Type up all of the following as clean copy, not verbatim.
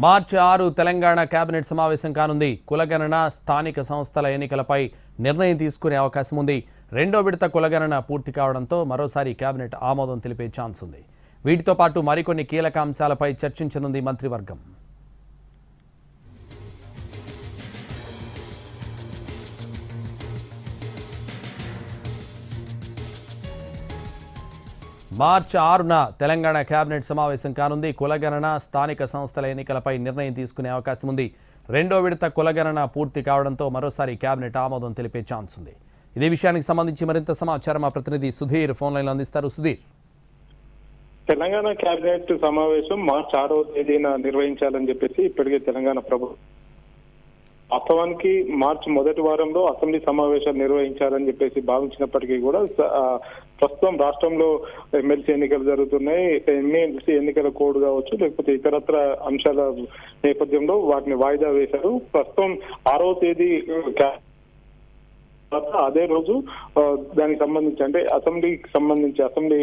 మార్చి 6 Telangana cabinet సమావేశం కానుంది. కులగణన స్థానిక సంస్థల ఎన్నికలపై నిర్ణయం తీసుకునే అవకాశం ఉంది. రెండో విడత కులగణన పూర్తి కావడంతో మరోసారి కేబినెట్ ఆమోదం తెలిపే ఛాన్స్ ఉంది. వీటితో పాటు మరికొన్ని కీలక అంశాలపై చర్చించనుంది మంత్రివర్గం. మార్చి 6న తెలంగాణ కేబినెట్ సమావేశం కానుంది. కులగణన స్థానిక సంస్థల ఎన్నికలపై నిర్ణయం తీసుకునే అవకాశం ఉంది. రెండో విడత కులగణన పూర్తి కావడంతో మరోసారి కేబినెట్ ఆమోదం తెలిపే ఛాన్స్ ఉంది. ఇదే విషయానికి సంబంధించి మరింత సమాచారం మా ప్రతినిధి సుధీర్ ఫోన్ లైన్లో అందిస్తారు. సుధీర్, తెలంగాణ కేబినెట్ సమావేశం మార్చి 6వ తేదీన నిర్వహించాలని చెప్పేసి ఇప్పటికే తెలంగాణ ప్రభుత్వం వాస్తవానికి మార్చి మొదటి వారంలో అసెంబ్లీ సమావేశాలు నిర్వహించాలని చెప్పేసి భావించినప్పటికీ కూడా ప్రస్తుతం రాష్ట్రంలో ఎమ్మెల్సీ ఎన్నికలు జరుగుతున్నాయి. ఎమ్మెల్సీ ఎన్నికల కోడ్ కావచ్చు, లేకపోతే ఇతరత్ర అంశాల నేపథ్యంలో వాటిని వాయిదా వేశారు. ప్రస్తుతం 6వ తేదీ అదే రోజు దానికి సంబంధించి అంటే అసెంబ్లీ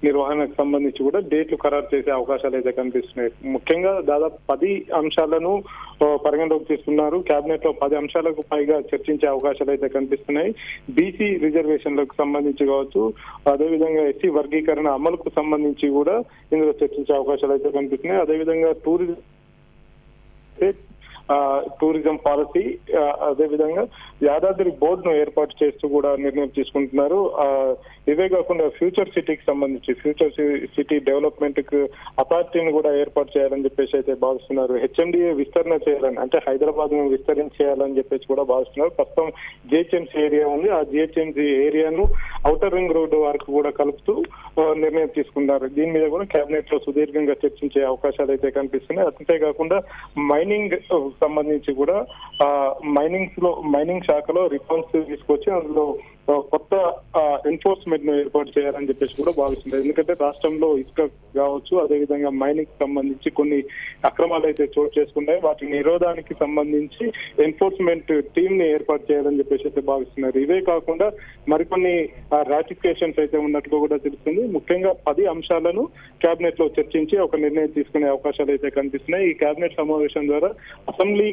నిర్వహణకు సంబంధించి కూడా డేట్లు ఖరారు చేసే అవకాశాలు అయితే కనిపిస్తున్నాయి. ముఖ్యంగా దాదాపు 10 అంశాలను పరిగణలోకి తీసుకున్నారు. కేబినెట్ లో 10 అంశాలకు పైగా చర్చించే అవకాశాలు అయితే కనిపిస్తున్నాయి. బీసీ రిజర్వేషన్లకు సంబంధించి కావచ్చు, అదేవిధంగా ఎస్సీ వర్గీకరణ అమలుకు సంబంధించి కూడా ఇందులో చర్చించే అవకాశాలు అయితే కనిపిస్తున్నాయి. అదేవిధంగా టూరిజం పాలసీ, అదేవిధంగా యాదాద్రి బోర్డును ఏర్పాటు చేస్తూ కూడా నిర్ణయం తీసుకుంటున్నారు. ఇవే కాకుండా ఫ్యూచర్ సిటీకి సంబంధించి ఫ్యూచర్ సిటీ డెవలప్మెంట్ కు అథారిటీని కూడా ఏర్పాటు చేయాలని చెప్పేసి అయితే భావిస్తున్నారు. హెచ్ఎండిఏ విస్తరణ చేయాలని, అంటే హైదరాబాద్ ను విస్తరించేయాలని చెప్పేసి కూడా భావిస్తున్నారు. ప్రస్తుతం జిహెచ్ఎంసీ ఏరియా ఉంది. ఆ జిహెచ్ఎంసీ ఏరియాను ఔటర్ రింగ్ రోడ్డు వరకు కూడా కలుపుతూ నిర్ణయం తీసుకున్నారు. దీని మీద కూడా కేబినెట్ లో సుదీర్ఘంగా చర్చించే అవకాశాలు అయితే కనిపిస్తున్నాయి. అంతేకాకుండా మైనింగ్ సంబంధించి కూడా మైనింగ్ శాఖలో రిఫార్మ్స్ తీసుకొచ్చి అందులో కొత్త ఎన్ఫోర్స్మెంట్ ను ఏర్పాటు చేయాలని చెప్పేసి కూడా భావిస్తున్నారు. ఎందుకంటే రాష్ట్రంలో ఇసుక కావచ్చు, అదేవిధంగా మైనింగ్ సంబంధించి కొన్ని అక్రమాలు అయితే చోటు చేసుకున్నాయి. వాటి నిరోధానికి సంబంధించి ఎన్ఫోర్స్మెంట్ టీమ్ ని ఏర్పాటు చేయాలని చెప్పేసి అయితే భావిస్తున్నారు. ఇవే కాకుండా మరికొన్ని రాటిఫికేషన్స్ అయితే ఉన్నట్లు కూడా తెలుస్తుంది. ముఖ్యంగా 10 అంశాలను కేబినెట్ లో చర్చించి ఒక నిర్ణయం తీసుకునే అవకాశాలు అయితే కనిపిస్తున్నాయి. ఈ కేబినెట్ సమావేశం ద్వారా అసెంబ్లీ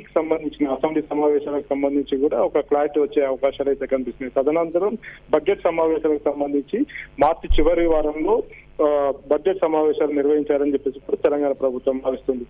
సమావేశాలకు సంబంధించి కూడా ఒక క్లారిటీ వచ్చే అవకాశాలు అయితే కనిపిస్తున్నాయి. తదనంతరం బడ్జెట్ సమావేశాలకు సంబంధించి మార్చి చివరి వారంలో బడ్జెట్ సమావేశాలు నిర్వహించాలని చెప్పేసి తెలంగాణ ప్రభుత్వం భావిస్తుంది.